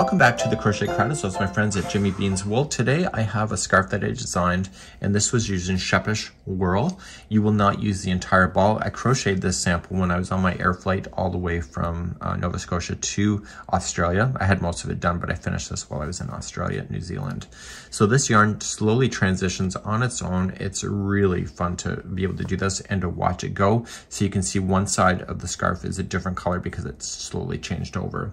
Welcome back to the Crochet Credits. Those my friends at Jimmy Bean's Wool. Today I have a scarf that I designed, and this was using Scheepjes Whirl. You will not use the entire ball. I crocheted this sample when I was on my air flight all the way from Nova Scotia to Australia. I had most of it done, but I finished this while I was in Australia and New Zealand. So this yarn slowly transitions on its own. It's really fun to be able to do this and to watch it go. So you can see one side of the scarf is a different color because it's slowly changed over.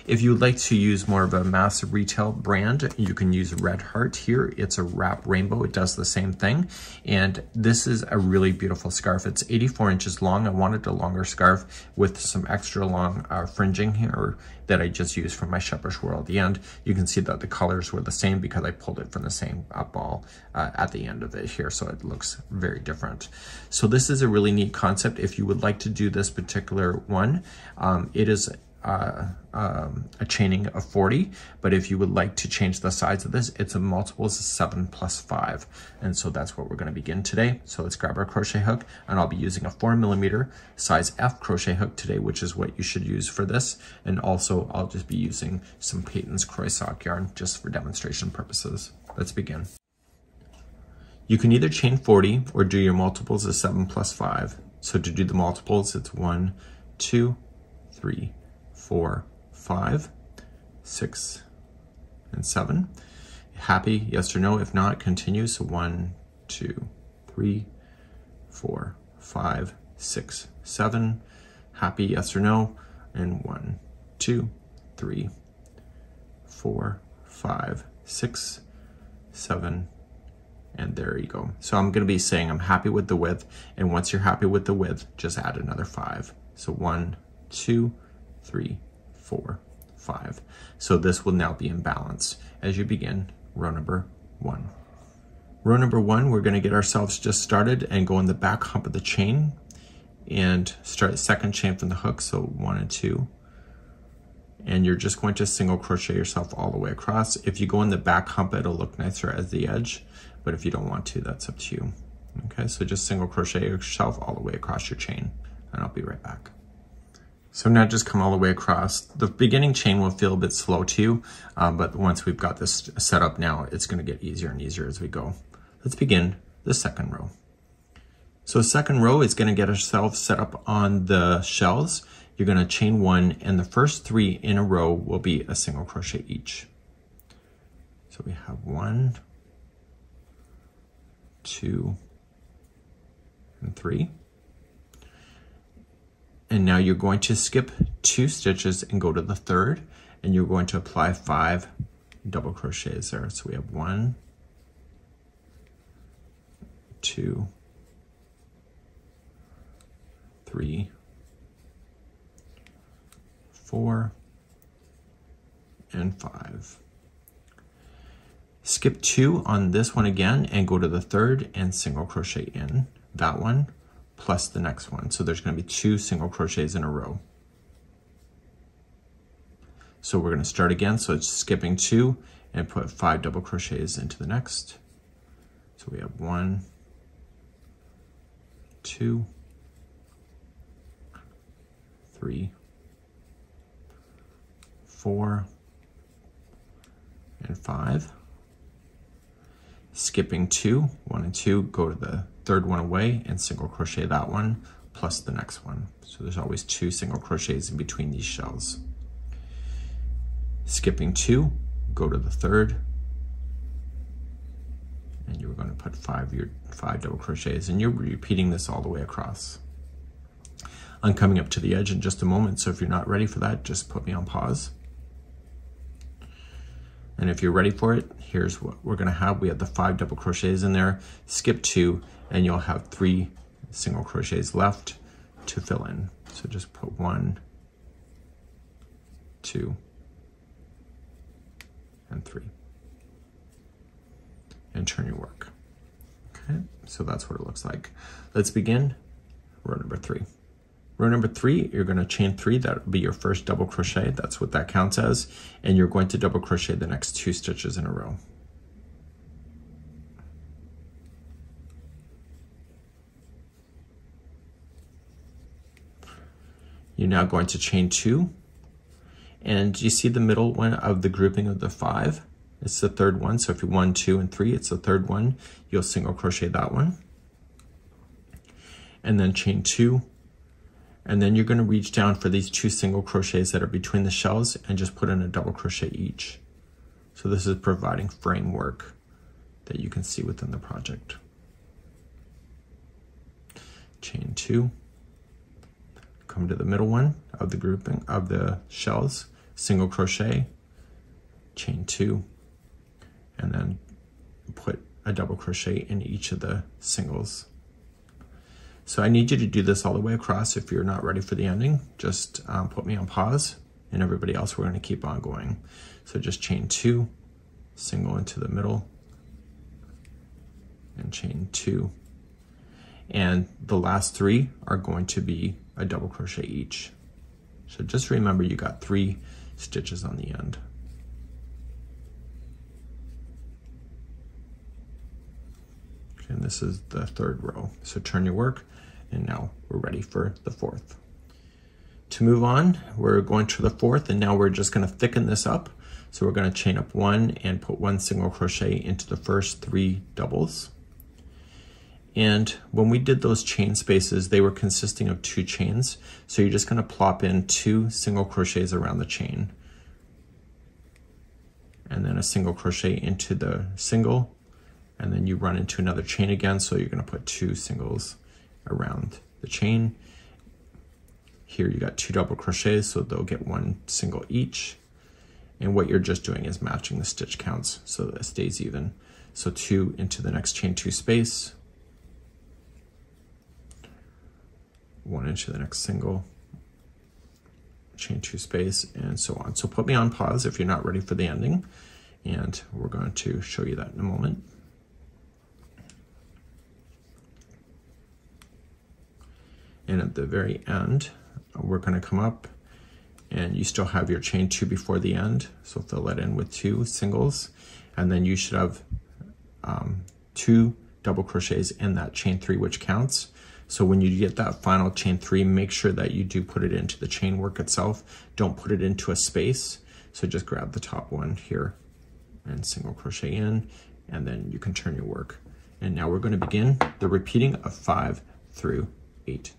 If you would like to use more of a mass retail brand, you can use Red Heart here. It's a wrap rainbow. It does the same thing. And this is a really beautiful scarf. It's 84 inches long. I wanted a longer scarf with some extra long fringing here that I just used from my Scheepjes Whirl at the end. You can see that the colors were the same because I pulled it from the same ball at the end of it here, so it looks very different. So this is a really neat concept. If you would like to do this particular one, it is a chaining of 40, but if you would like to change the size of this, it's a multiples of 7 plus 5, and so that's what we're going to begin today. So let's grab our crochet hook, and I'll be using a 4mm size F crochet hook today, which is what you should use for this, and also I'll just be using some Peyton's Croissant yarn just for demonstration purposes. Let's begin. You can either chain 40 or do your multiples of 7 plus 5. So to do the multiples, it's 1, 2, 3, 4, 5, 6, and 7. Happy, yes or no? If not, continue. So 1, 2, 3, 4, 5, 6, 7. Happy, yes or no? And 1, 2, 3, 4, 5, 6, 7, and there you go. So I'm going to be saying I'm happy with the width, and once you're happy with the width, just add another 5. So 1, 2, 3, 4, 5. So this will now be in balance as you begin row number 1. Row number 1, we're going to get ourselves just started and go in the back hump of the chain and start second chain from the hook. So 1 and 2. And you're just going to single crochet yourself all the way across. If you go in the back hump, it'll look nicer as the edge, but if you don't want to, that's up to you. Okay, so just single crochet yourself all the way across your chain, and I'll be right back. So now just come all the way across. The beginning chain will feel a bit slow too, but once we've got this set up now, it's going to get easier and easier as we go. Let's begin the second row. So second row is going to get ourselves set up on the shells. You're going to chain 1, and the first 3 in a row will be a single crochet each. So we have 1, 2, and 3. And now you're going to skip 2 stitches and go to the third, and you're going to apply 5 double crochets there. So we have 1, 2, 3, 4, and 5. Skip 2 on this one again and go to the third and single crochet in that one plus the next one. So there's going to be 2 single crochets in a row. So we're going to start again. So it's skipping 2 and put 5 double crochets into the next. So we have 1, 2, 3, 4, and 5. Skipping 2, 1 and 2, go to the third one away and single crochet that one plus the next one. So there's always 2 single crochets in between these shells. Skipping 2, go to the third, and you're going to put 5 double crochets, and you're repeating this all the way across. I'm coming up to the edge in just a moment, so if you're not ready for that, just put me on pause. And if you're ready for it, here's what we're going to have. We have the 5 double crochets in there, skip 2, and you'll have 3 single crochets left to fill in. So just put 1, 2, and 3. And turn your work. Okay, so that's what it looks like. Let's begin row number 3. Row number 3, you're going to chain 3. That will be your first double crochet. That's what that counts as. And you're going to double crochet the next 2 stitches in a row. You're now going to chain 2, And you see the middle one of the grouping of the 5? It's the third one. So if you 1, 2, and 3, it's the third one. You'll single crochet that one. And then chain 2. And then you're going to reach down for these 2 single crochets that are between the shells and just put in a double crochet each. So this is providing framework that you can see within the project. Chain 2. Come to the middle one of the grouping of the shells, single crochet, chain 2, and then put a double crochet in each of the singles. So I need you to do this all the way across. If you're not ready for the ending, just put me on pause, and everybody else, we're going to keep on going. So just chain 2, single into the middle, and chain 2. And the last 3 are going to be a double crochet each. So just remember you got 3 stitches on the end. Okay, and this is the 3rd row. So turn your work, and now we're ready for the 4th. To move on, we're going to the 4th, and now we're just going to thicken this up. So we're going to chain up 1 and put 1 single crochet into the first 3 doubles. And when we did those chain spaces, they were consisting of 2 chains. So you're just going to plop in 2 single crochets around the chain, and then a single crochet into the single, and then you run into another chain again. So you're going to put 2 singles around the chain. Here you got 2 double crochets, so they'll get 1 single each. And what you're just doing is matching the stitch counts so that it stays even. So 2 into the next chain 2 space, 1 into the next single, chain 2 space, and so on. So put me on pause if you're not ready for the ending, and we're going to show you that in a moment. And at the very end, we're going to come up, and you still have your chain 2 before the end, so fill that in with 2 singles, and then you should have 2 double crochets in that chain 3, which counts. So when you get that final chain 3, make sure that you do put it into the chain work itself. Don't put it into a space. So just grab the top one here and single crochet in, and then you can turn your work. And now we're going to begin the repeating of 5 through 8.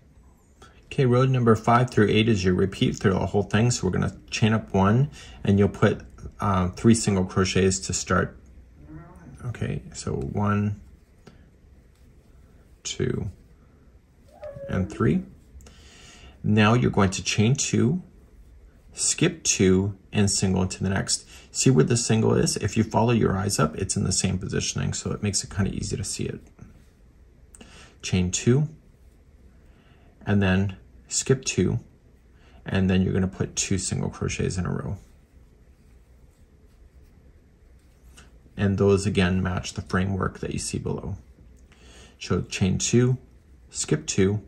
Okay, row number 5 through 8 is your repeat through the whole thing. So we're going to chain up 1, and you'll put 3 single crochets to start. Okay, so 1, 2, and 3. Now you're going to chain 2, skip 2, and single into the next. See where the single is? If you follow your eyes up, it's in the same positioning, so it makes it kind of easy to see it. Chain 2, and then skip 2, and then you're going to put 2 single crochets in a row. And those again match the framework that you see below. So chain 2, skip 2,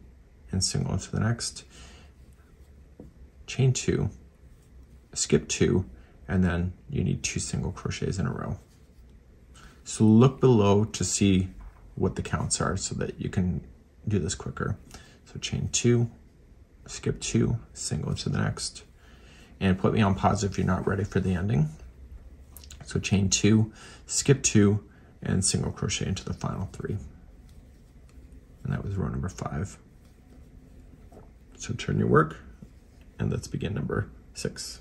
and single into the next, chain 2, skip 2, and then you need 2 single crochets in a row. So look below to see what the counts are so that you can do this quicker. So chain 2, skip 2, single into the next, and put me on pause if you're not ready for the ending. So chain 2, skip 2, and single crochet into the final 3. And that was row number 5. So turn your work, and let's begin number 6.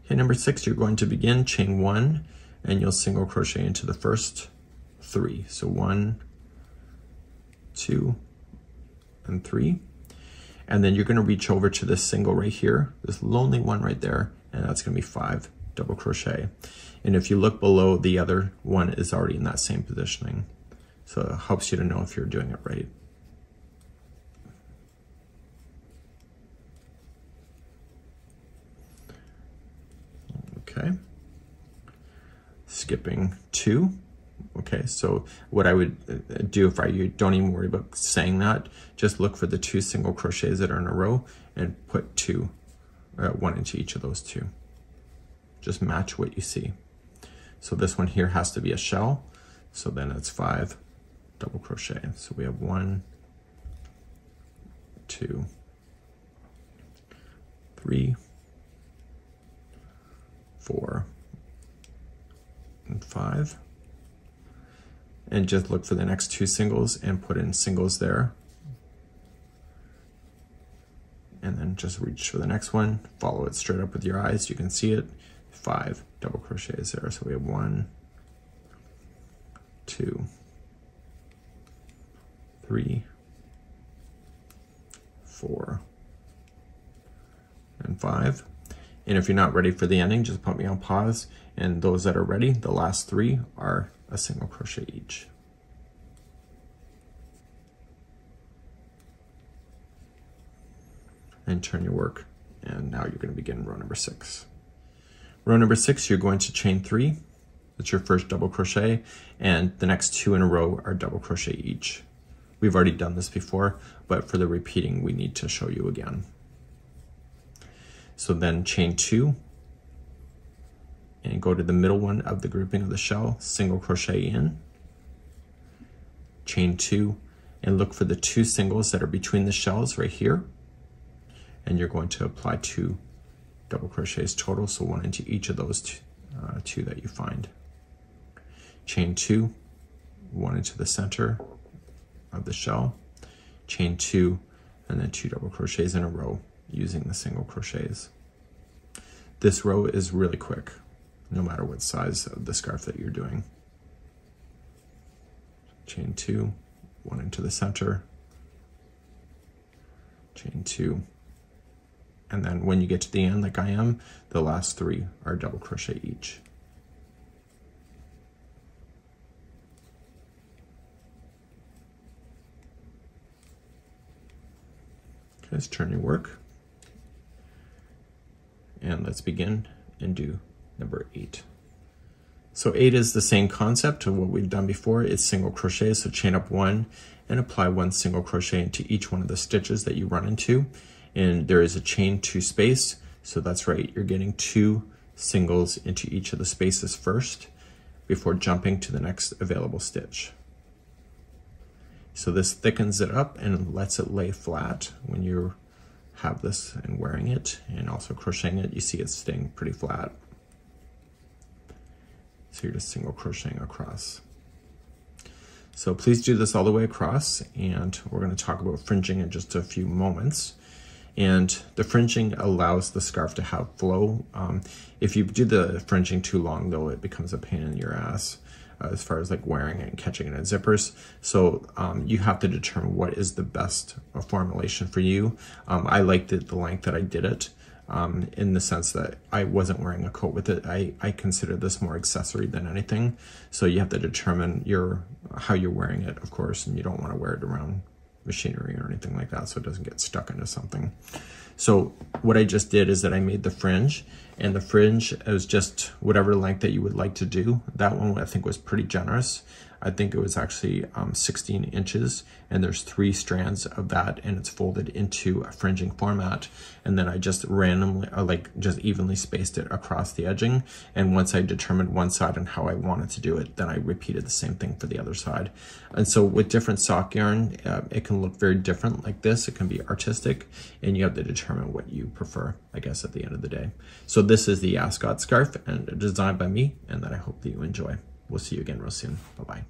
Okay, number 6, you're going to begin chain 1, and you'll single crochet into the first 3. So 1, 2, and 3. And then you're going to reach over to this single right here, this lonely one right there, and that's going to be 5 double crochet. And if you look below, the other one is already in that same positioning. So it helps you to know if you're doing it right. Okay, skipping 2. Okay, so what I would do if don't even worry about saying that, just look for the 2 single crochets that are in a row and put 2, 1 into each of those 2. Just match what you see. So this one here has to be a shell, so then it's 5 double crochet. So we have 1, 2, 3, 4, and 5. And just look for the next 2 singles and put in singles there. And then just reach for the next one, follow it straight up with your eyes, you can see it, 5 double crochets there. So we have 1, 2, 3, 4, and 5. And if you're not ready for the ending, just put me on pause, and those that are ready, the last 3 are a single crochet each. And turn your work, and now you're going to begin row number 6. Row number 6, you're going to chain 3. That's your first double crochet, and the next 2 in a row are double crochet each. We've already done this before, but for the repeating, we need to show you again. So then chain 2, and go to the middle one of the grouping of the shell, single crochet in, chain 2, and look for the 2 singles that are between the shells right here, and you're going to apply 2 double crochets total, so 1 into each of those 2 that you find. Chain 2, 1 into the center of the shell, chain 2, and then 2 double crochets in a row using the single crochets. This row is really quick, no matter what size of the scarf that you're doing. Chain 2, 1 into the center, chain 2, and then when you get to the end, like I am, the last 3 are double crochet each. Okay, let's turn your work. And let's begin and do number 8. So 8 is the same concept to what we've done before. It's single crochet, so chain up 1 and apply 1 single crochet into each one of the stitches that you run into. And there is a chain 2 space, so that's right, you're getting 2 singles into each of the spaces first before jumping to the next available stitch. So this thickens it up and lets it lay flat when you have this and wearing it, and also crocheting it, you see it's staying pretty flat. So you're just single crocheting across. So please do this all the way across, and we're going to talk about fringing in just a few moments. And the fringing allows the scarf to have flow. If you do the fringing too long, though, it becomes a pain in your ass as far as like wearing it and catching it in zippers. So you have to determine what is the best formulation for you. I liked it the length that I did it, in the sense that I wasn't wearing a coat with it. I consider this more accessory than anything. So you have to determine how you're wearing it, of course, and you don't want to wear it around machinery or anything like that so it doesn't get stuck into something. So what I just did is that I made the fringe, and the fringe is just whatever length that you would like to do. That one I think was pretty generous. I think it was actually 16 inches, and there's 3 strands of that, and it's folded into a fringing format. And then I just randomly, just evenly spaced it across the edging. And once I determined one side and how I wanted to do it, then I repeated the same thing for the other side. And so with different sock yarn, it can look very different like this. It can be artistic, and you have to determine what you prefer, I guess, at the end of the day. So this is the Ascot scarf, and designed by me, and that I hope that you enjoy. We'll see you again real soon. Bye-bye.